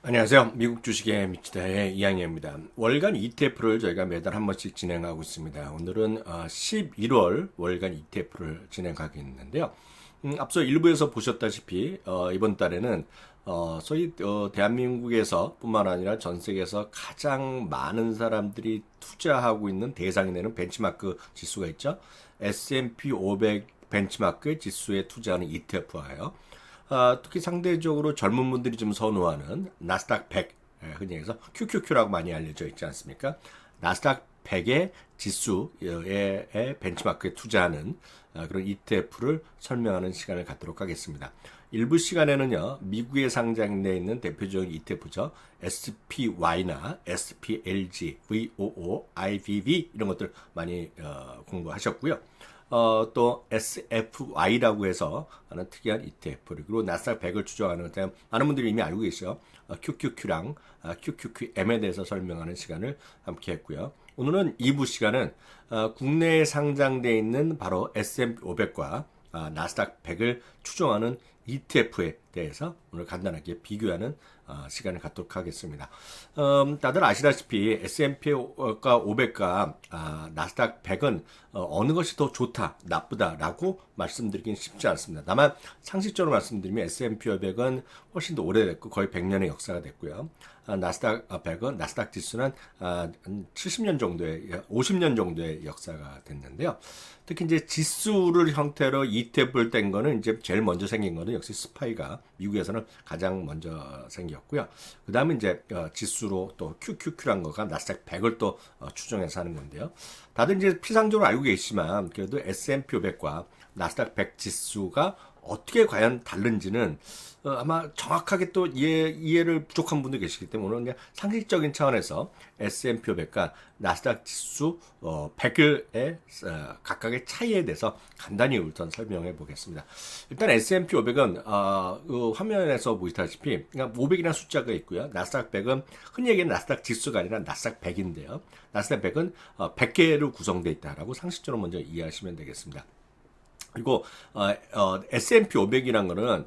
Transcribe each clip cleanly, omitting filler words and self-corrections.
안녕하세요. 미국 주식의 미치다의 이양희입니다. 월간 ETF를 저희가 매달 한 번씩 진행하고 있습니다. 오늘은 11월 월간 ETF를 진행하고 있는데요. 앞서 일부에서 보셨다시피 이번 달에는 소위 대한민국에서 뿐만 아니라 전 세계에서 가장 많은 사람들이 투자하고 있는 대상이 되는 벤치마크 지수가 있죠. S&P 500 벤치마크 지수에 투자하는 ETF와요. 특히 상대적으로 젊은 분들이 좀 선호하는 나스닥 100, 흔히 해서 QQQ라고 많이 알려져 있지 않습니까? 나스닥 100의 지수의 벤치마크에 투자하는 그런 ETF를 설명하는 시간을 갖도록 하겠습니다. 일부 시간에는요, 미국에 상장되어 있는 대표적인 ETF죠. SPY나 SPLG, VOO, IVV 이런 것들 많이 공부하셨고요. 또 SFY라고 해서 하는 특이한 ETF 그리고 나스닥 100을 추정하는 많은 분들이 이미 알고 계시죠. QQQ랑 QQQM에 대해서 설명하는 시간을 함께 했고요. 오늘은 2부 시간은 국내에 상장되어 있는 바로 S&P 500과 나스닥 100을 추정하는 ETF에 대해서 오늘 간단하게 비교하는 시간을 갖도록 하겠습니다. 다들 아시다시피 S&P가 500과 나스닥 100은 어느 것이 더 좋다, 나쁘다라고 말씀드리긴 쉽지 않습니다. 다만 상식적으로 말씀드리면 S&P 500은 훨씬 더 오래됐고 거의 100년의 역사가 됐고요. 나스닥 100은 나스닥 지수는 70년 정도의 50년 정도의 역사가 됐는데요. 특히 이제 지수를 형태로 ETF를 뗀 거는 이제 제일 먼저 생긴 거는 역시 스파이가 미국에서는 가장 먼저 생겼고요. 그 다음에 이제 지수로 또 QQQ란 거가 나스닥 100을 또 추정해서 하는 건데요. 다들 이제 피상적으로 알고 계시지만 그래도 S&P 500과 나스닥 100 지수가 어떻게 과연 다른지는 아마 정확하게 또 이해를 부족한 분도 계시기 때문에 오늘 그냥 상식적인 차원에서 S&P 500과 나스닥 지수 100의 각각의 차이에 대해서 간단히 우선 설명해 보겠습니다. 일단 S&P 500은 그 화면에서 보시다시피 그러니까 500이라는 숫자가 있고요. 나스닥 100은 흔히 얘기하는 나스닥 지수가 아니라 나스닥 100인데요. 나스닥 100은 100개로 구성되어 있다라고 상식적으로 먼저 이해하시면 되겠습니다. 그리고 S&P 500이란 거는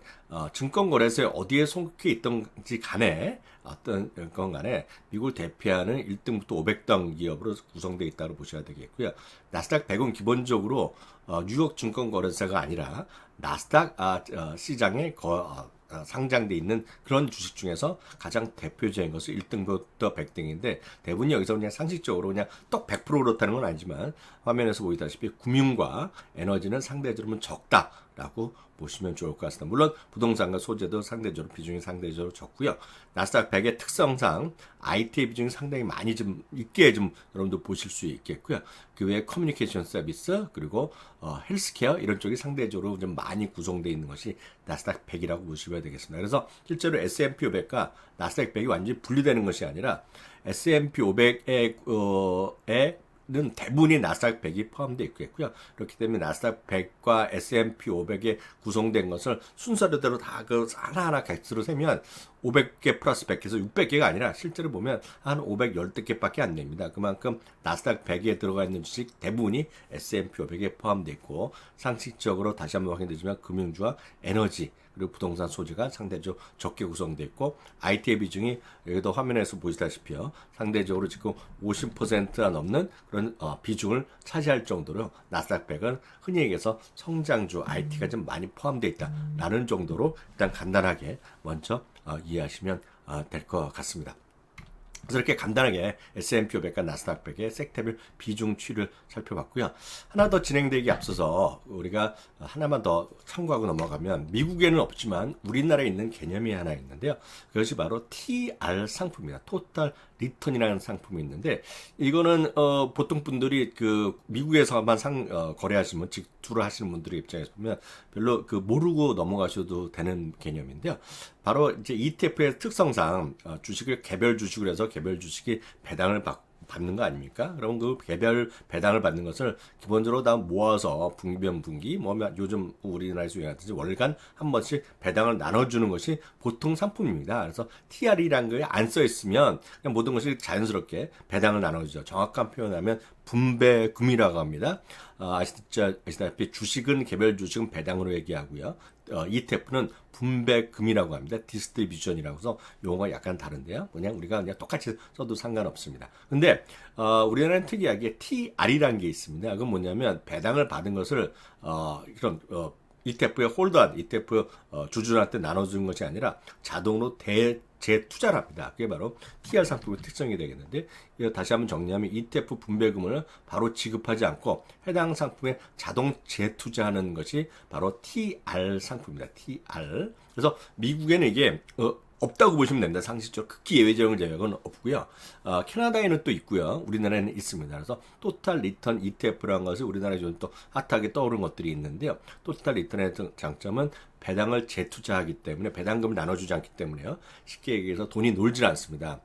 증권거래소에 어디에 속해 있던지 간에 어떤 건 간에 미국을 대표하는 1등부터 500등 기업으로 구성되어 있다고 보셔야 되겠고요. 나스닥 100은 기본적으로 뉴욕 증권거래소가 아니라 나스닥 시장에 상장돼 있는 그런 주식 중에서 가장 대표적인 것은 1등부터 100등인데 대부분 여기서 그냥 상식적으로 그냥 떡 100% 그렇다는 건 아니지만 화면에서 보이다시피 금융과 에너지는 상대적으로 적다라고 보시면 좋을 것 같습니다. 물론 부동산과 소재도 상대적으로 비중이 상대적으로 적고요. 나스닥 100의 특성상 IT의 비중이 상당히 많이 좀 있게 좀 여러분도 보실 수 있겠고요. 그 외에 커뮤니케이션 서비스 그리고 헬스케어 이런 쪽이 상대적으로 좀 많이 구성되어 있는 것이 나스닥 100이라고 보시면 되겠습니다. 그래서 실제로 S&P 500과 나스닥 100이 완전히 분리되는 것이 아니라 S&P 500의 는 대부분이 나스닥 100이 포함되어 있겠고요. 그렇기 때문에 나스닥 100과 S&P 500에 구성된 것을 순서대로 다 그 하나하나 객수로 세면 500개 플러스 100개에서 600개가 아니라 실제로 보면 한 510개밖에 안 됩니다. 그만큼 나스닥 100에 들어가 있는 주식 대부분이 S&P 500에 포함되어 있고 상식적으로 다시 한번 확인되지만 금융주와 에너지 그리고 부동산 소재가 상대적으로 적게 구성되어 있고 IT의 비중이 여기도 화면에서 보시다시피요. 상대적으로 지금 50%가 넘는 그런 비중을 차지할 정도로 나스닥 100은 흔히 얘기해서 성장주 IT가 좀 많이 포함되어 있다라는 정도로 일단 간단하게 먼저 이해하시면 될 것 같습니다. 그래서 이렇게 간단하게 S&P 500과 나스닥 100의 섹터별 비중 추이를 살펴봤고요. 하나 더 진행되기 앞서서 우리가 하나만 더 참고하고 넘어가면 미국에는 없지만 우리나라에 있는 개념이 하나 있는데요. 그것이 바로 TR 상품입니다. 토탈 리턴이라는 상품이 있는데 이거는 보통 분들이 그 미국에서만 거래하시면 직투를 하시는 분들의 입장에서 보면 별로 그 모르고 넘어가셔도 되는 개념인데요. 바로 이제 ETF의 특성상 주식을 개별 주식을 해서 개별 주식이 배당을 받는 거 아닙니까? 그럼 그 개별 배당을 받는 것을 기본적으로 다 모아서 분기변 분기, 뭐 요즘 우리나라에서 유행하듯이 월간 한 번씩 배당을 나눠주는 것이 보통 상품입니다. 그래서 TR이라는 거에 안 써 있으면 그냥 모든 것이 자연스럽게 배당을 나눠주죠. 정확한 표현하면 분배금이라고 합니다. 아시다시피 주식은 개별 주식은 배당으로 얘기하고요. ETF는 분배금이라고 합니다. 디스트리뷰션이라고 해서 용어가 약간 다른데요. 우리가 그냥 똑같이 써도 상관없습니다. 근데 우리나라는 특이하게 TR이라는 게 있습니다. 그건 뭐냐면 배당을 받은 것을 이런 ETF에 홀더한 ETF 주주한테 나눠주는 것이 아니라 자동으로 재투자를 합니다. 그게 바로 TR 상품의 특성이 되겠는데, 이거 다시 한번 정리하면 ETF 분배금을 바로 지급하지 않고 해당 상품에 자동 재투자하는 것이 바로 TR 상품입니다. TR. 그래서 미국에는 이게 없다고 보시면 됩니다. 상식적으로 극히 예외적인 제약은 없고요. 캐나다에는 또 있고요. 우리나라에는 있습니다. 그래서 토탈 리턴 ETF라는 것을 우리나라에 좀 또 핫하게 떠오른 것들이 있는데요. 토탈 리턴의 장점은 배당을 재투자하기 때문에, 배당금을 나눠주지 않기 때문에요. 쉽게 얘기해서 돈이 놀질 않습니다.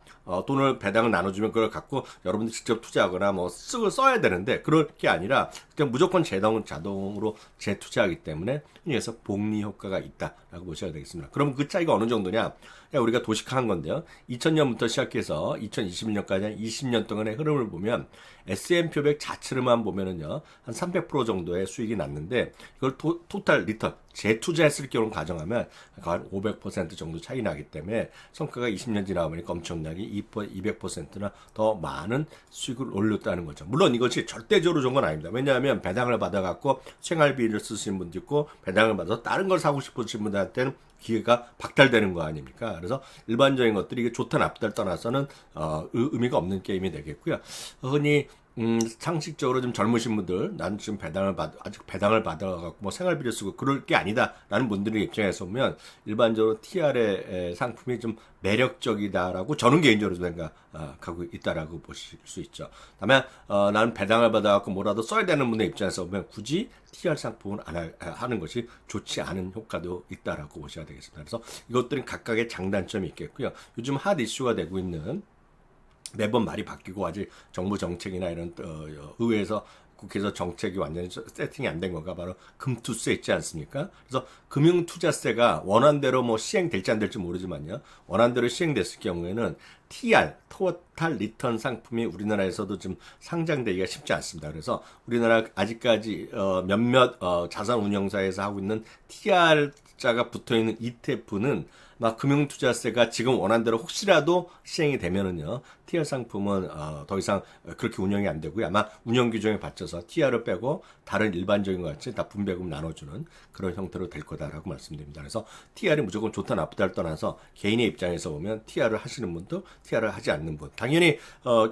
돈을 배당을 나눠주면 그걸 갖고 여러분들 직접 투자하거나 뭐 써야 되는데, 그럴 게 아니라 그냥 무조건 자동으로 재투자하기 때문에 그래서 복리 효과가 있다라고 보셔야 되겠습니다. 그럼 그 차이가 어느 정도냐? 우리가 도식화한 건데요. 2000년부터 시작해서 2021년까지 한 20년 동안의 흐름을 보면 S&P 500 자체로만 보면은요, 한 300% 정도의 수익이 났는데, 이걸 토탈 리턴, 재투자했을 경우를 가정하면 한 500% 정도 차이 나기 때문에 성과가 20년 지나고 보니까 엄청나게 200%나 더 많은 수익을 올렸다는 거죠. 물론 이것이 절대적으로 좋은 건 아닙니다. 왜냐하면 배당을 받아갖고 생활비를 쓰시는 분도 있고, 배당을 받아서 다른 걸 사고 싶으신 분들한테는 기회가 박탈되는 거 아닙니까? 그래서 일반적인 것들이 이게 좋다 나쁘다를 떠나서는 의미가 없는 게임이 되겠고요. 흔히 상식적으로 좀 젊으신 분들, 나는 지금 아직 배당을 받아갖고 뭐 생활비를 쓰고 그럴 게 아니다라는 분들의 입장에서 보면 일반적으로 TR의 상품이 좀 매력적이다라고 저는 개인적으로 생각하고 있다라고 보실 수 있죠. 다만 나는 배당을 받아갖고 뭐라도 써야 되는 분의 입장에서 보면 굳이 TR 상품을 안 하는 것이 좋지 않은 효과도 있다라고 보셔야 되겠습니다. 그래서 이것들은 각각의 장단점이 있겠고요. 요즘 핫 이슈가 되고 있는, 매번 말이 바뀌고 아직 정부 정책이나 이런 의회에서 국회에서 정책이 완전히 세팅이 안 된 건가, 바로 금투세 있지 않습니까? 그래서 금융투자세가 원안대로 뭐 시행될지 안 될지 모르지만요, 원안대로 시행됐을 경우에는 TR, 토탈 리턴 상품이 우리나라에서도 좀 상장되기가 쉽지 않습니다. 그래서 우리나라 아직까지 몇몇 자산 운용사에서 하고 있는 TR자가 붙어있는 ETF는 막 금융투자세가 지금 원안대로 혹시라도 시행이 되면은요, TR 상품은 더 이상 그렇게 운영이 안 되고요. 아마 운영 규정에 받쳐서 TR을 빼고 다른 일반적인 것 같이 다 분배금 나눠주는 그런 형태로 될 거다라고 말씀드립니다. 그래서 TR이 무조건 좋다 나쁘다를 떠나서 개인의 입장에서 보면 TR을 하시는 분도 TR을 하지 않는 분, 당연히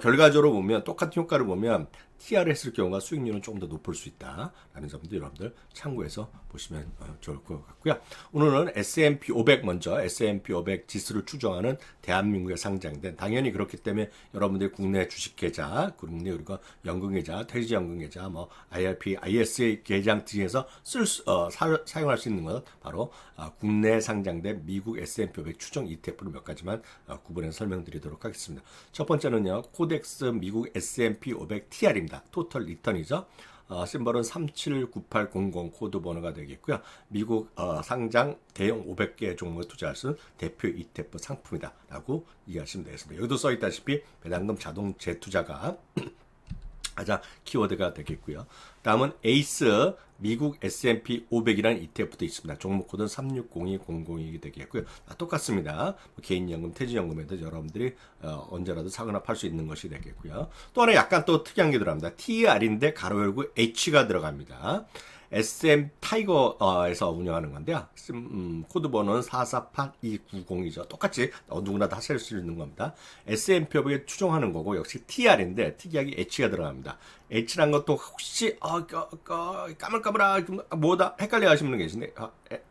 결과적으로 보면 똑같은 효과를 보면 TR을 했을 경우가 수익률은 조금 더 높을 수 있다라는 점도 여러분들 참고해서 보시면 좋을 것 같고요. 오늘은 S&P 500 먼저, S&P 500 지수를 추정하는 대한민국에 상장된, 당연히 그렇기 때문에 여러분들이 국내 주식계좌, 국내 그리고 연금계좌, 퇴직연금계좌, 뭐 IRP, ISA 계좌 등에서 사용할 수 있는 것은 바로 국내에 상장된 미국 S&P 500 추정 ETF로 몇 가지만 구분해서 설명드리도록 하겠습니다. 첫 번째는요, 코덱스 미국 S&P 500 TR입니다. 토탈 리턴이죠. 심벌은 379800 코드 번호가 되겠고요. 미국 상장 대형 500개 종목에 투자할 수 있는 대표 ETF 상품이다 라고 이해하시면 되겠습니다. 여기도 써있다시피 배당금 자동 재투자가 가장 키워드가 되겠고요. 다음은 에이스 미국 S&P 500이라는 ETF도 있습니다. 종목 코드는 360200이 되겠고요. 똑같습니다. 개인연금, 퇴직연금에도 여러분들이 언제라도 사거나 팔 수 있는 것이 되겠고요. 또 하나 약간 또 특이한 게 들어갑니다. TR인데 가로 열고 H가 들어갑니다. SM 타이거에서 운영하는 건데요. 코드 번호는 448290이죠. 똑같이 누구나 다 하실 수 있는 겁니다. S&P 500에 추종하는 거고, 역시 TR인데 특이하게 H가 들어갑니다. H란 것도 혹시 까물까물아 뭐다 헷갈려 하시는 분 계신데,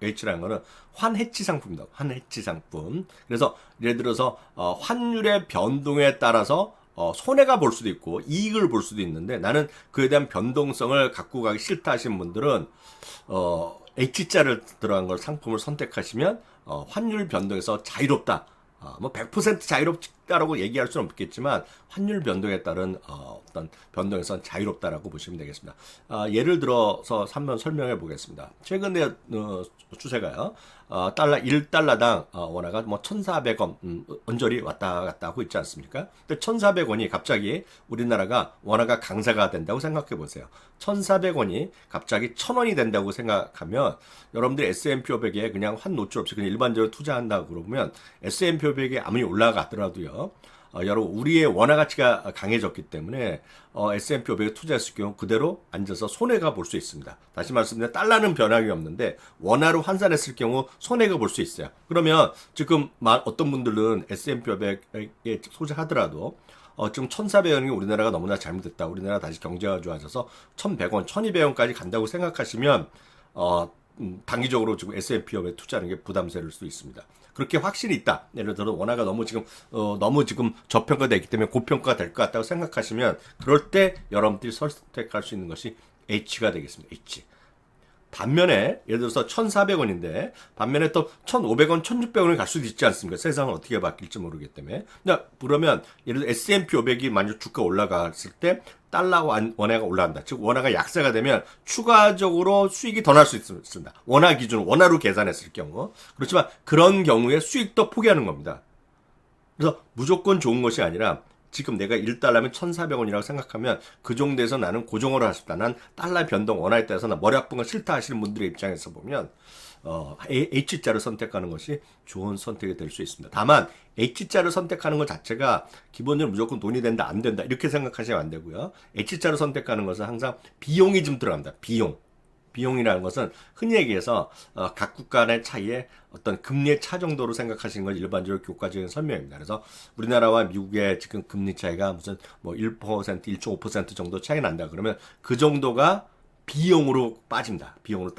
H라는 거는 환해치 상품입니다. 환해치 상품. 그래서 예를 들어서 환율의 변동에 따라서 손해가 볼 수도 있고 이익을 볼 수도 있는데, 나는 그에 대한 변동성을 갖고 가기 싫다 하시는 분들은 H자를 들어간 걸 상품을 선택하시면 환율 변동에서 자유롭다, 뭐 100% 자유롭다라고 얘기할 수는 없겠지만 환율 변동에 따른 어떤 변동에선 자유롭다라고 보시면 되겠습니다. 예를 들어서 한번 설명해 보겠습니다. 최근에 추세가요. 달러 1달러당 원화가 뭐 1,400원 언저리 왔다 갔다 하고 있지 않습니까? 근데 1,400원이 갑자기 우리나라가 원화가 강세가 된다고 생각해 보세요. 1,400원이 갑자기 1,000원이 된다고 생각하면 여러분들 S&P 500에 그냥 환 노출 없이 그냥 일반적으로 투자한다고 그러면 S&P 500이 아무리 올라가더라도요. 여러분 우리의 원화 가치가 강해졌기 때문에 S&P 500에 투자했을 경우 그대로 앉아서 손해가 볼 수 있습니다. 다시 말씀드리면 달러는 변함이 없는데 원화로 환산했을 경우 손해가 볼 수 있어요. 그러면 지금 어떤 분들은 S&P 500에 소재하더라도 지금 1,400원이 우리나라가 너무나 잘못됐다. 우리나라 다시 경제가 좋아져서 1,100원, 1,200원까지 간다고 생각하시면 단기적으로 지금 S&P 500에 투자하는 게 부담스러울 수 있습니다. 그렇게 확신이 있다. 예를 들어 원화가 너무 지금 저평가되기 때문에 고평가가 될 것 같다고 생각하시면 그럴 때 여러분들이 선택할 수 있는 것이 H가 되겠습니다. H. 반면에 예를 들어서 1,400원인데 반면에 또 1,500원, 1,600원을 갈 수도 있지 않습니까? 세상은 어떻게 바뀔지 모르기 때문에. 그러면 예를 들어 S&P 500이 만약 주가 올라갔을 때 달러와 원화가 올라간다. 즉 원화가 약세가 되면 추가적으로 수익이 더 날 수 있습니다. 원화 기준, 원화로 계산했을 경우. 그렇지만 그런 경우에 수익도 포기하는 겁니다. 그래서 무조건 좋은 것이 아니라 지금 내가 1달러면 1,400원이라고 생각하면 그 정도에서 나는 고정으로 할 수 있다. 난 달러 변동 원화에 따라서 나 머리 아픈 거 싫다 하시는 분들의 입장에서 보면 H자를 선택하는 것이 좋은 선택이 될 수 있습니다. 다만 H자를 선택하는 것 자체가 기본적으로 무조건 돈이 된다 안 된다 이렇게 생각하시면 안 되고요. H자를 선택하는 것은 항상 비용이 좀 들어갑니다. 비용이라는 것은 흔히 얘기해서 각국 간의 차이에 어떤 금리의 차 정도로 생각하시는 건 일반적으로 교과적인 설명입니다. 그래서 우리나라와 미국의 지금 금리 차이가 무슨 뭐 1%, 1.5% 정도 차이 난다 그러면 그 정도가 비용으로 빠진다. 비용으로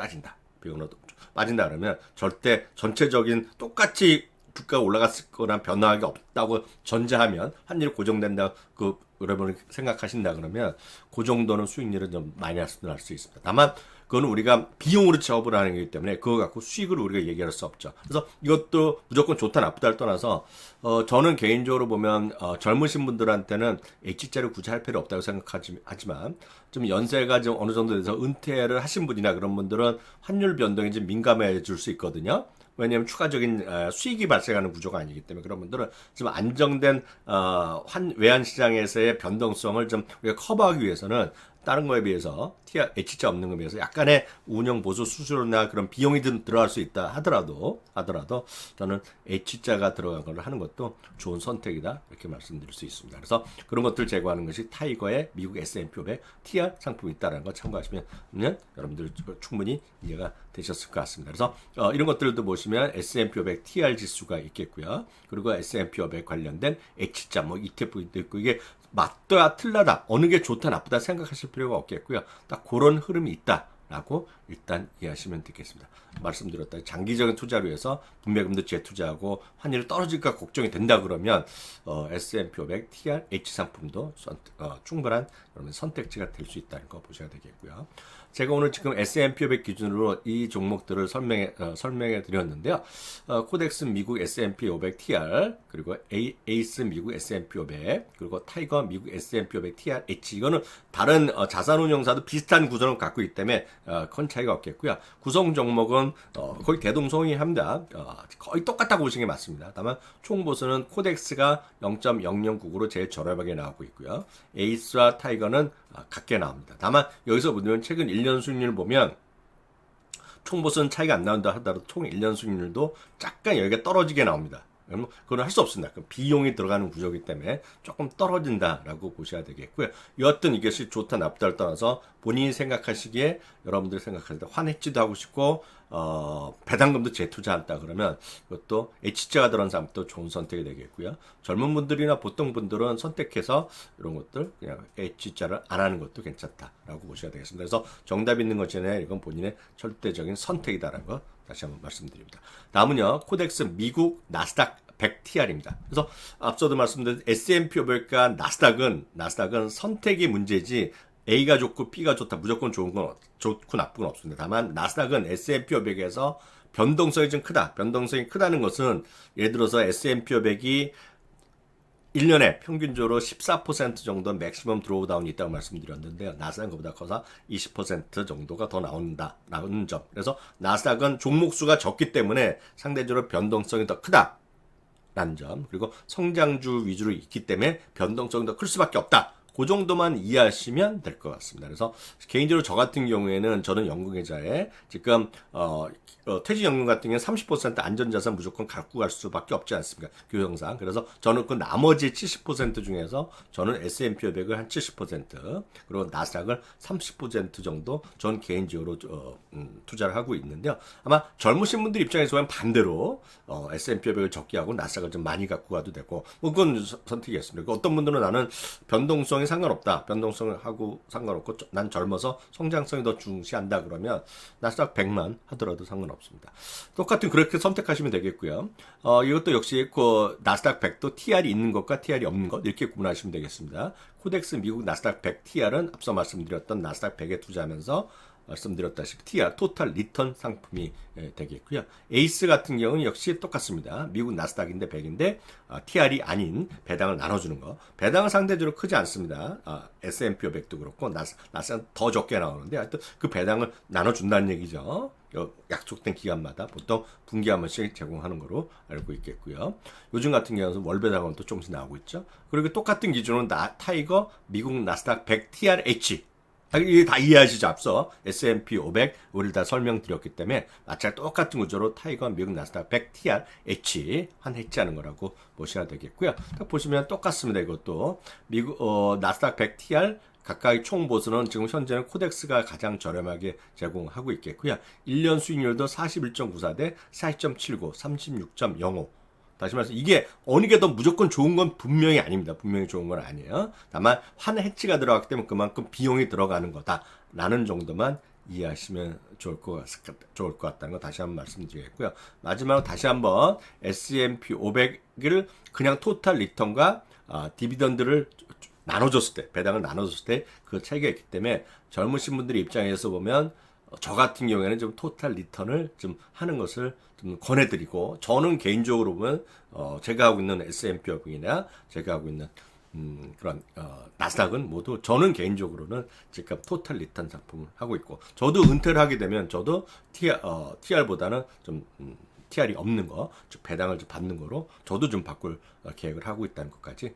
빠진다 그러면 절대 전체적인 똑같이 주가가 올라갔을 거나 변화가 없다고 전제하면 환율이 고정된다 여러분이 생각하신다 그러면 그 정도는 수익률은 좀 마이너스 날 수 있습니다. 다만 그거는 우리가 비용으로 취업을 하는 거기 때문에 그거 갖고 수익을 우리가 얘기할 수 없죠. 그래서 이것도 무조건 좋다 나쁘다를 떠나서 저는 개인적으로 보면 젊으신 분들한테는 H자를 굳이 할 필요 없다고 생각하지만 좀 연세가 좀 어느 정도 돼서 은퇴를 하신 분이나 그런 분들은 환율 변동에 좀 민감해질 수 있거든요. 왜냐하면 추가적인 수익이 발생하는 구조가 아니기 때문에 그런 분들은 좀 안정된 외환 시장에서의 변동성을 좀 우리가 커버하기 위해서는 다른 거에 비해서 H자 없는 거에 비해서 약간의 운영 보수 수수료나 그런 비용이 들어갈 수 있다 하더라도 저는 H자가 들어간 걸 하는 것도 좋은 선택이다 이렇게 말씀드릴 수 있습니다. 그래서 그런 것들 제거하는 것이 타이거의 미국 S&P 500 TR 상품이 있다는 거 참고하시면 여러분들 충분히 이해가 되셨을 것 같습니다. 그래서 이런 것들도 보시면 S&P 500 TR 지수가 있겠고요. 그리고 S&P 500 관련된 H자 ETF도 있고 이게 맞다 틀리다 어느 게 좋다 나쁘다 생각하실 필요가 없겠고요. 딱 그런 흐름이 있다라고 일단 이해하시면 되겠습니다. 말씀드렸다 장기적인 투자를 위해서 분배금도 재투자하고 환율이 떨어질까 걱정이 된다 그러면 S&P 500 TR H 상품도 충분한 여러분 선택지가 될 수 있다는 거 보셔야 되겠고요. 제가 오늘 지금 S&P 500 기준으로 이 종목들을 설명해 드렸는데요. 코덱스 미국 S&P 500 TR, 그리고 에이스 미국 S&P 500, 그리고 타이거 미국 S&P 500 TR H. 이거는 다른 자산운용사도 비슷한 구성을 갖고 있기 때문에 큰 차이가 없겠고요. 구성 종목은 거의 대동소이합니다. 거의 똑같다고 보시는 게 맞습니다. 다만 총 보수는 코덱스가 0.0099로 제일 저렴하게 나오고 있고요. 에이스와 타이거는 같게 나옵니다. 다만 여기서 보면 최근 1년 수익률 보면 총 보수는 차이가 안 나온다 하더라도 총 1년 수익률도 약간 여기가 떨어지게 나옵니다. 그건 할 수 없습니다. 비용이 들어가는 구조이기 때문에 조금 떨어진다라고 보셔야 되겠고요. 여하튼 이것이 좋다 나쁘다를 떠나서 본인이 생각하시기에 여러분들이 생각하실 때 환해지도 하고 싶고 배당금도 재투자한다 그러면 그것도 H자가 들어간 사람도 좋은 선택이 되겠고요. 젊은 분들이나 보통 분들은 선택해서 이런 것들 그냥 H자를 안 하는 것도 괜찮다라고 보셔야 되겠습니다. 그래서 정답 있는 것이 아니라 이건 본인의 절대적인 선택이다라는 거 다시 한번 말씀드립니다. 다음은요. 코덱스 미국 나스닥 100 TR입니다. 그래서 앞서도 말씀드린 S&P 500과 나스닥은 선택의 문제지 A가 좋고 B가 좋다 무조건 좋은 건 좋고 나쁜 건 없습니다. 다만 나스닥은 S&P 500에서 변동성이 좀 크다. 변동성이 크다는 것은 예를 들어서 S&P 500이 1년에 평균적으로 14% 정도 맥시멈 드로우다운이 있다고 말씀드렸는데요. 나스닥은 그보다 커서 20% 정도가 더 나온다라는 점. 그래서 나스닥은 종목수가 적기 때문에 상대적으로 변동성이 더 크다라는 점. 그리고 성장주 위주로 있기 때문에 변동성이 더 클 수밖에 없다. 그 정도만 이해하시면 될 것 같습니다. 그래서 개인적으로 저 같은 경우에는 저는 연금계좌에 지금 퇴직연금 같은 경우는 30% 안전자산 무조건 갖고 갈 수밖에 없지 않습니까? 규정상. 그래서 저는 그 나머지 70% 중에서 저는 S&P 500을 한 70% 그리고 나스닥을 30% 정도 전 개인적으로 투자를 하고 있는데요. 아마 젊으신 분들 입장에서 보면 반대로 S&P 500을 적게 하고 나스닥을 좀 많이 갖고 가도 되고 뭐 그건 선택이었습니다. 어떤 분들은 나는 변동성이 상관없다. 변동성을 하고 상관없고 난 젊어서 성장성이 더 중시한다 그러면 나스닥 100만 하더라도 상관없습니다. 똑같은 그렇게 선택하시면 되겠고요. 이것도 역시 그 나스닥 100도 TR이 있는 것과 TR이 없는 것 이렇게 구분하시면 되겠습니다. 코덱스 미국 나스닥 100 TR은 앞서 말씀드렸던 나스닥 100에 투자하면서 말씀드렸다시피 TR, 토탈 리턴 상품이 되겠고요. 에이스 같은 경우는 역시 똑같습니다. 미국 나스닥인데 100인데 TR이 아닌 배당을 나눠주는 거. 배당은 상대적으로 크지 않습니다. S&P 500도 그렇고 나스닥은 더 적게 나오는데 하여튼 그 배당을 나눠준다는 얘기죠. 약속된 기간마다 보통 분기 한 번씩 제공하는 거로 알고 있겠고요. 요즘 같은 경우는 월배당은 또 조금씩 나오고 있죠. 그리고 똑같은 기준으로 타이거 미국 나스닥 100 TRH 이게 다 이해하시죠? 앞서 S&P 500 우리를 다 설명드렸기 때문에 마찬가지 똑같은 구조로 타이거 미국 나스닥 100 TRH 한 해지하는 거라고 보셔야 되겠고요. 딱 보시면 똑같습니다. 이것도 미국 나스닥 100 TR 각각의 총 보수는 지금 현재는 코덱스가 가장 저렴하게 제공하고 있겠고요. 1년 수익률도 41.94 대 40.79, 36.05. 다시 말해서 이게 어느 게 더 무조건 좋은 건 분명히 아닙니다. 분명히 좋은 건 아니에요. 다만 환 해치가 들어갔기 때문에 그만큼 비용이 들어가는 거다라는 정도만 이해하시면 좋을 것 같다는 거 다시 한번 말씀드리겠고요. 마지막으로 다시 한번 S&P 500을 그냥 토탈 리턴과 디비던드를 나눠줬을 때, 배당을 나눠줬을 때 그 차이가 있기 때문에 젊으신 분들의 입장에서 보면 저 같은 경우에는 좀 토탈 리턴을 좀 하는 것을 좀 권해드리고, 저는 개인적으로 보면 제가 하고 있는 S&P 500이나 제가 하고 있는 그런 나스닥은 모두 저는 개인적으로는 지금 토탈 리턴 상품을 하고 있고, 저도 은퇴를 하게 되면 저도 TR보다는 좀 TR이 없는 거, 즉 배당을 좀 받는 거로 저도 좀 바꿀 계획을 하고 있다는 것까지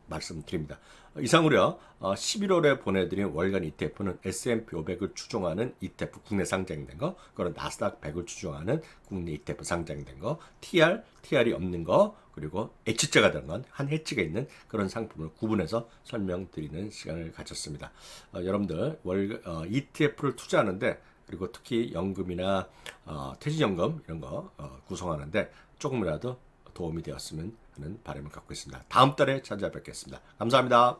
말씀드립니다. 이상으로요, 11월에 보내드린 월간 ETF는 S&P 500을 추종하는 ETF 국내 상장된 거, 그런 나스닥 100을 추종하는 국내 ETF 상장된 거, TR이 없는 거, 그리고 H자가 된 건 한 해지가 있는 그런 상품을 구분해서 설명드리는 시간을 가졌습니다. 여러분들 ETF를 투자하는데, 그리고 특히 연금이나 퇴직연금 이런 거 구성하는데 조금이라도 도움이 되었으면 하는 바람을 갖고 있습니다. 다음 달에 찾아뵙겠습니다. 감사합니다.